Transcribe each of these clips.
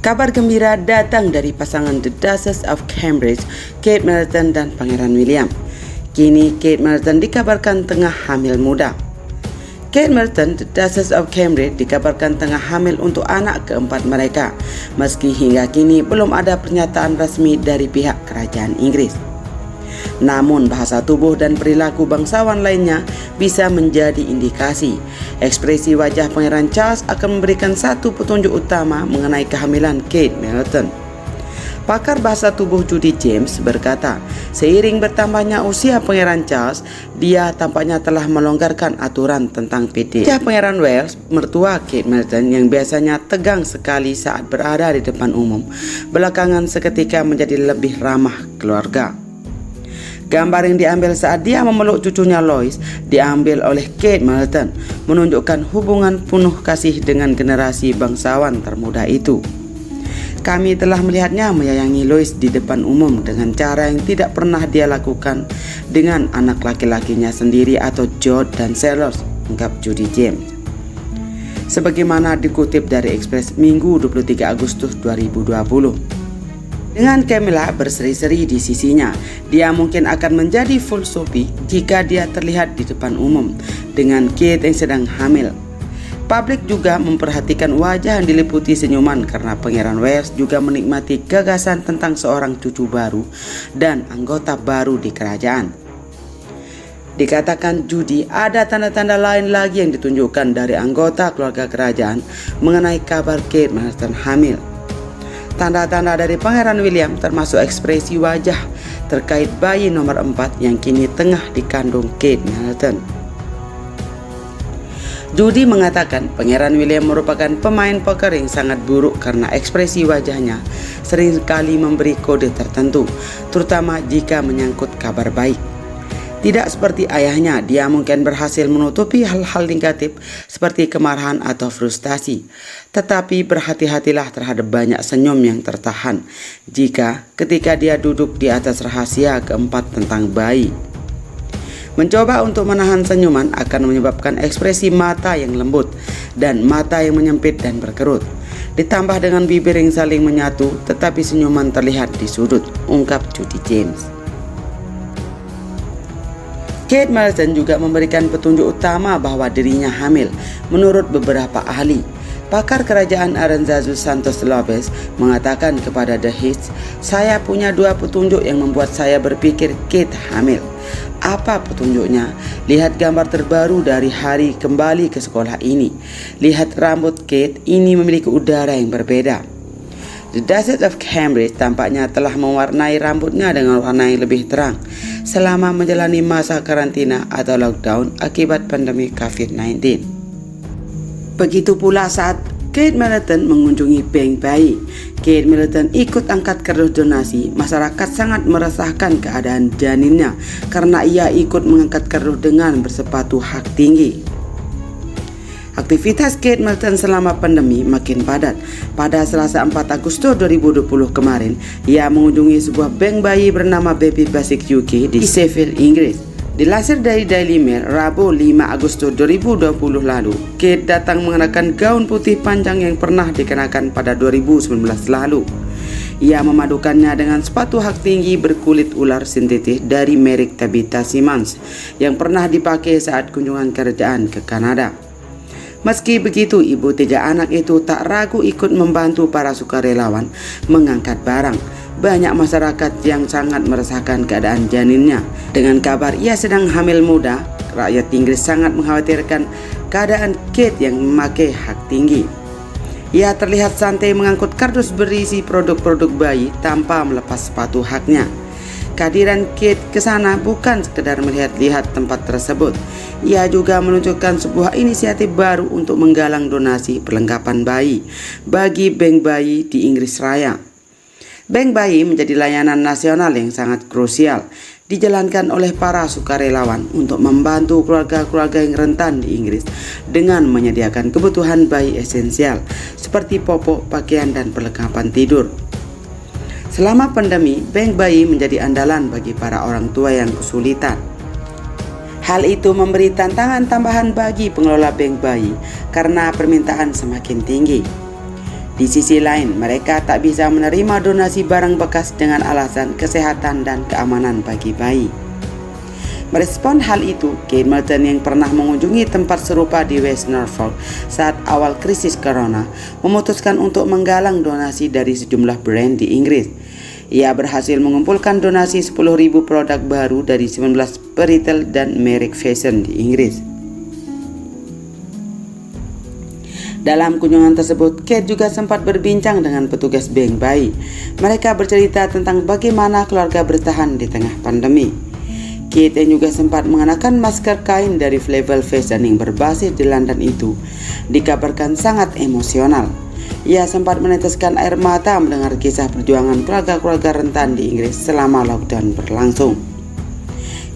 Kabar gembira datang dari pasangan The Duchess of Cambridge, Kate Middleton dan Pangeran William. Kini Kate Middleton dikabarkan tengah hamil muda. Kate Middleton, The Duchess of Cambridge, dikabarkan tengah hamil untuk anak keempat mereka, meski hingga kini belum ada pernyataan resmi dari pihak kerajaan Inggris. Namun bahasa tubuh dan perilaku bangsawan lainnya bisa menjadi indikasi. Ekspresi wajah Pangeran Charles akan memberikan satu petunjuk utama mengenai kehamilan Kate Middleton. Pakar bahasa tubuh Judy James berkata, seiring bertambahnya usia Pangeran Charles, dia tampaknya telah melonggarkan aturan tentang PD. Wajah Pangeran Wales, mertua Kate Middleton yang biasanya tegang sekali saat berada di depan umum, belakangan seketika menjadi lebih ramah keluarga. Gambar yang diambil saat dia memeluk cucunya Lois diambil oleh Kate Middleton, menunjukkan hubungan penuh kasih dengan generasi bangsawan termuda itu. Kami telah melihatnya menyayangi Lois di depan umum dengan cara yang tidak pernah dia lakukan dengan anak laki-lakinya sendiri atau George dan Sellers, ungkap Judy James. Sebagaimana dikutip dari Express Minggu 23 Agustus 2020. Dengan Camilla berseri-seri di sisinya, dia mungkin akan menjadi full Sophie jika dia terlihat di depan umum dengan Kate yang sedang hamil. Publik juga memperhatikan wajah yang diliputi senyuman karena Pangeran Wales juga menikmati gagasan tentang seorang cucu baru dan anggota baru di kerajaan. Dikatakan Judy, ada tanda-tanda lain lagi yang ditunjukkan dari anggota keluarga kerajaan mengenai kabar Kate Middleton hamil. Tanda-tanda dari Pangeran William termasuk ekspresi wajah terkait bayi nomor 4 yang kini tengah dikandung Kate Middleton. Judy mengatakan Pangeran William merupakan pemain poker yang sangat buruk karena ekspresi wajahnya seringkali memberi kode tertentu, terutama jika menyangkut kabar baik. Tidak seperti ayahnya, dia mungkin berhasil menutupi hal-hal negatif seperti kemarahan atau frustasi. Tetapi berhati-hatilah terhadap banyak senyum yang tertahan jika ketika dia duduk di atas rahasia keempat tentang bayi. Mencoba untuk menahan senyuman akan menyebabkan ekspresi mata yang lembut dan mata yang menyempit dan berkerut. Ditambah dengan bibir yang saling menyatu tetapi senyuman terlihat di sudut, ungkap Judy James. Kate Middleton juga memberikan petunjuk utama bahwa dirinya hamil, menurut beberapa ahli. Pakar kerajaan Aranzazu Santos Lopez mengatakan kepada The Hits, saya punya dua petunjuk yang membuat saya berpikir Kate hamil. Apa petunjuknya? Lihat gambar terbaru dari hari kembali ke sekolah ini. Lihat rambut Kate, ini memiliki udara yang berbeda. The Duchess of Cambridge tampaknya telah mewarnai rambutnya dengan warna yang lebih terang selama menjalani masa karantina atau lockdown akibat pandemi COVID-19. Begitu pula saat Kate Middleton mengunjungi bank bayi. Kate Middleton ikut angkat kardus donasi. Masyarakat sangat meresahkan keadaan janinnya karena ia ikut mengangkat kardus dengan bersepatu hak tinggi. Aktivitas Kate Middleton selama pandemi makin padat. Pada Selasa 4 Agustus 2020 kemarin, ia mengunjungi sebuah bank bayi bernama Baby Basic UK di Sheffield, Inggris. Dilansir dari Daily Mail, Rabu 5 Agustus 2020 lalu, Kate datang mengenakan gaun putih panjang yang pernah dikenakan pada 2019 lalu. Ia memadukannya dengan sepatu hak tinggi berkulit ular sintetis dari merek Tabitha Simmons yang pernah dipakai saat kunjungan kerjaan ke Kanada. Meski begitu, ibu 3 anak itu tak ragu ikut membantu para sukarelawan mengangkat barang. Banyak masyarakat yang sangat meresahkan keadaan janinnya. Dengan kabar ia sedang hamil muda, rakyat Inggris sangat mengkhawatirkan keadaan Kate yang memakai hak tinggi. Ia terlihat santai mengangkut kardus berisi produk-produk bayi tanpa melepas sepatu haknya. Kehadiran Kate ke sana bukan sekedar melihat-lihat tempat tersebut. Ia juga menunjukkan sebuah inisiatif baru untuk menggalang donasi perlengkapan bayi bagi bank bayi di Inggris Raya. Bank bayi menjadi layanan nasional yang sangat krusial, dijalankan oleh para sukarelawan untuk membantu keluarga-keluarga yang rentan di Inggris dengan menyediakan kebutuhan bayi esensial seperti popok, pakaian, dan perlengkapan tidur. Selama pandemi, bank bayi menjadi andalan bagi para orang tua yang kesulitan. Hal itu memberi tantangan tambahan bagi pengelola bank bayi karena permintaan semakin tinggi. Di sisi lain, mereka tak bisa menerima donasi barang bekas dengan alasan kesehatan dan keamanan bagi bayi. Merespon hal itu, Kate Middleton yang pernah mengunjungi tempat serupa di West Norfolk saat awal krisis corona, memutuskan untuk menggalang donasi dari sejumlah brand di Inggris. Ia berhasil mengumpulkan donasi 10.000 produk baru dari 19 retail dan merek fashion di Inggris. Dalam kunjungan tersebut, Kate juga sempat berbincang dengan petugas bank bayi. Mereka bercerita tentang bagaimana keluarga bertahan di tengah pandemi. Kate yang juga sempat mengenakan masker kain dari Flavel Fashion yang berbasis di London itu dikabarkan sangat emosional. Ia sempat meneteskan air mata mendengar kisah perjuangan keluarga-keluarga rentan di Inggris selama lockdown berlangsung.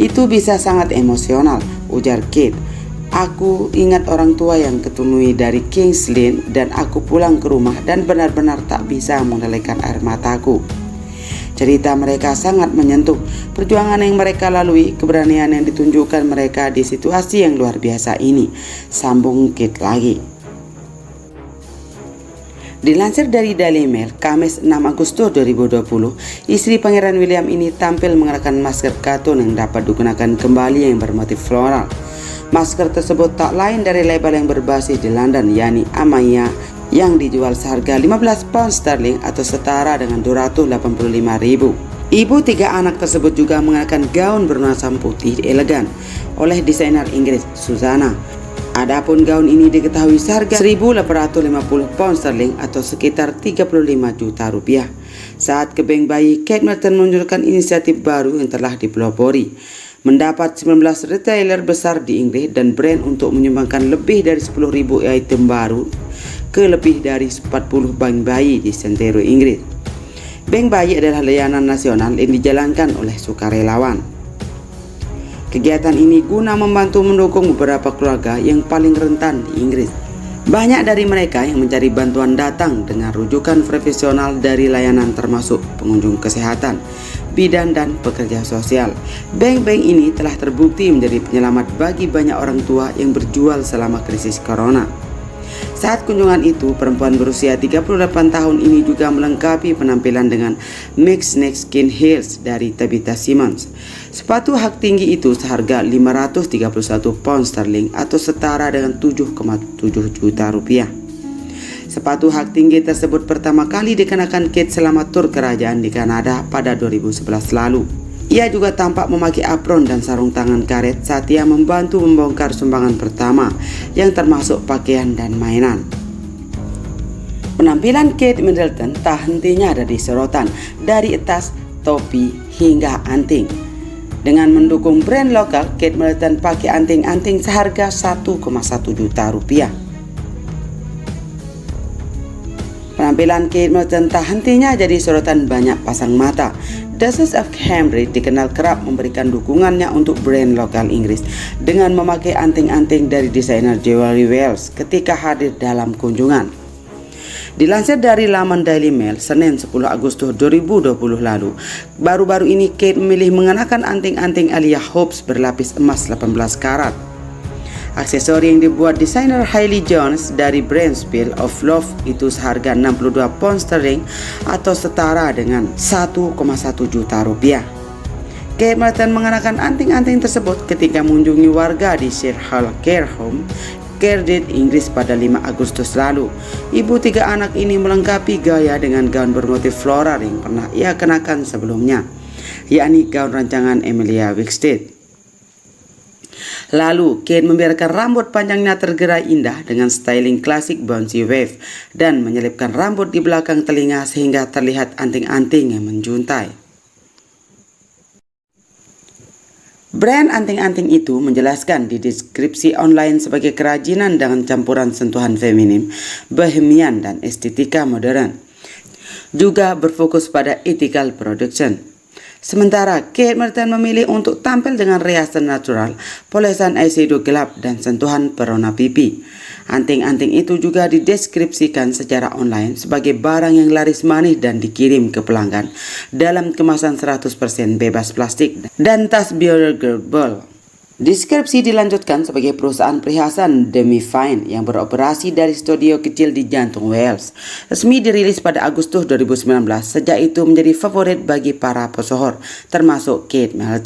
Itu bisa sangat emosional, ujar Kate. Aku ingat orang tua yang ketunui dari Kings Lynn dan aku pulang ke rumah dan benar-benar tak bisa mengendalikan air mataku. Cerita mereka sangat menyentuh, perjuangan yang mereka lalui, keberanian yang ditunjukkan mereka di situasi yang luar biasa ini, sambung Kate lagi. Dilansir dari Daily Mail, Kamis 6 Agustus 2020, istri Pangeran William ini tampil mengenakan masker katun yang dapat digunakan kembali yang bermotif floral. Masker tersebut tak lain dari label yang berbasis di London, yakni Amaya, yang dijual seharga 15 pound sterling atau setara dengan 285.000. Ibu tiga anak tersebut juga mengenakan gaun bernuansa putih elegan oleh desainer Inggris Susanna. Adapun gaun ini diketahui seharga 1.850 pound sterling atau sekitar 35 juta rupiah. Saat ke bank bayi, Kate Middleton menunjukkan inisiatif baru yang telah dipelopori. Mendapat 19 retailer besar di Inggris dan brand untuk menyumbangkan lebih dari 10.000 item baru ke lebih dari 40 bank bayi di seantero Inggris. Bank bayi adalah layanan nasional yang dijalankan oleh sukarelawan. Kegiatan ini guna membantu mendukung beberapa keluarga yang paling rentan di Inggris. Banyak dari mereka yang mencari bantuan datang dengan rujukan profesional dari layanan termasuk pengunjung kesehatan, bidan dan pekerja sosial. Bank-bank ini telah terbukti menjadi penyelamat bagi banyak orang tua yang berjual selama krisis corona. Saat kunjungan itu, perempuan berusia 38 tahun ini juga melengkapi penampilan dengan Mixed Skin Heels dari Tabitha Simmons. Sepatu hak tinggi itu seharga 531 pound sterling atau setara dengan 7,7 juta rupiah. Sepatu hak tinggi tersebut pertama kali dikenakan Kate selama tur kerajaan di Kanada pada 2011 lalu. Ia juga tampak memakai apron dan sarung tangan karet saat ia membantu membongkar sumbangan pertama yang termasuk pakaian dan mainan. Penampilan Kate Middleton tak hentinya ada di sorotan, dari tas, topi, hingga anting. Dengan mendukung brand lokal, Kate Middleton pakai anting-anting seharga 1,1 juta rupiah. Penampilan Kate Middleton tak hentinya jadi sorotan banyak pasang mata. Duchess of Cambridge dikenal kerap memberikan dukungannya untuk brand lokal Inggris dengan memakai anting-anting dari desainer jewelry Wells ketika hadir dalam kunjungan. Dilansir dari laman Daily Mail, Senin 10 Agustus 2020 lalu, baru-baru ini Kate memilih mengenakan anting-anting Alia Hobbs berlapis emas 18 karat. Aksesori yang dibuat desainer Hayley Jones dari brand Spill of Love itu seharga 62 pound sterling atau setara dengan 1,1 juta rupiah. Kate Middleton mengenakan anting-anting tersebut ketika mengunjungi warga di Shire Hall Care Home, Cardiff, Inggris pada 5 Agustus lalu. Ibu tiga anak ini melengkapi gaya dengan gaun bermotif floral yang pernah ia kenakan sebelumnya, yakni gaun rancangan Emilia Wicksteed. Lalu, Kate membiarkan rambut panjangnya tergerai indah dengan styling klasik bouncy wave dan menyelipkan rambut di belakang telinga sehingga terlihat anting-anting yang menjuntai. Brand anting-anting itu menjelaskan di deskripsi online sebagai kerajinan dengan campuran sentuhan feminim, bohemian, dan estetika modern. Juga berfokus pada ethical production. Sementara Kate Middleton memilih untuk tampil dengan riasan natural, polesan eyeshadow gelap, dan sentuhan perona pipi. Anting-anting itu juga dideskripsikan secara online sebagai barang yang laris manis dan dikirim ke pelanggan dalam kemasan 100% bebas plastik dan tas biodegradable. Deskripsi dilanjutkan sebagai perusahaan perhiasan Demi Fine yang beroperasi dari studio kecil di jantung Wales. Resmi dirilis pada Agustus 2019, sejak itu menjadi favorit bagi para pesohor, termasuk Kate Middleton.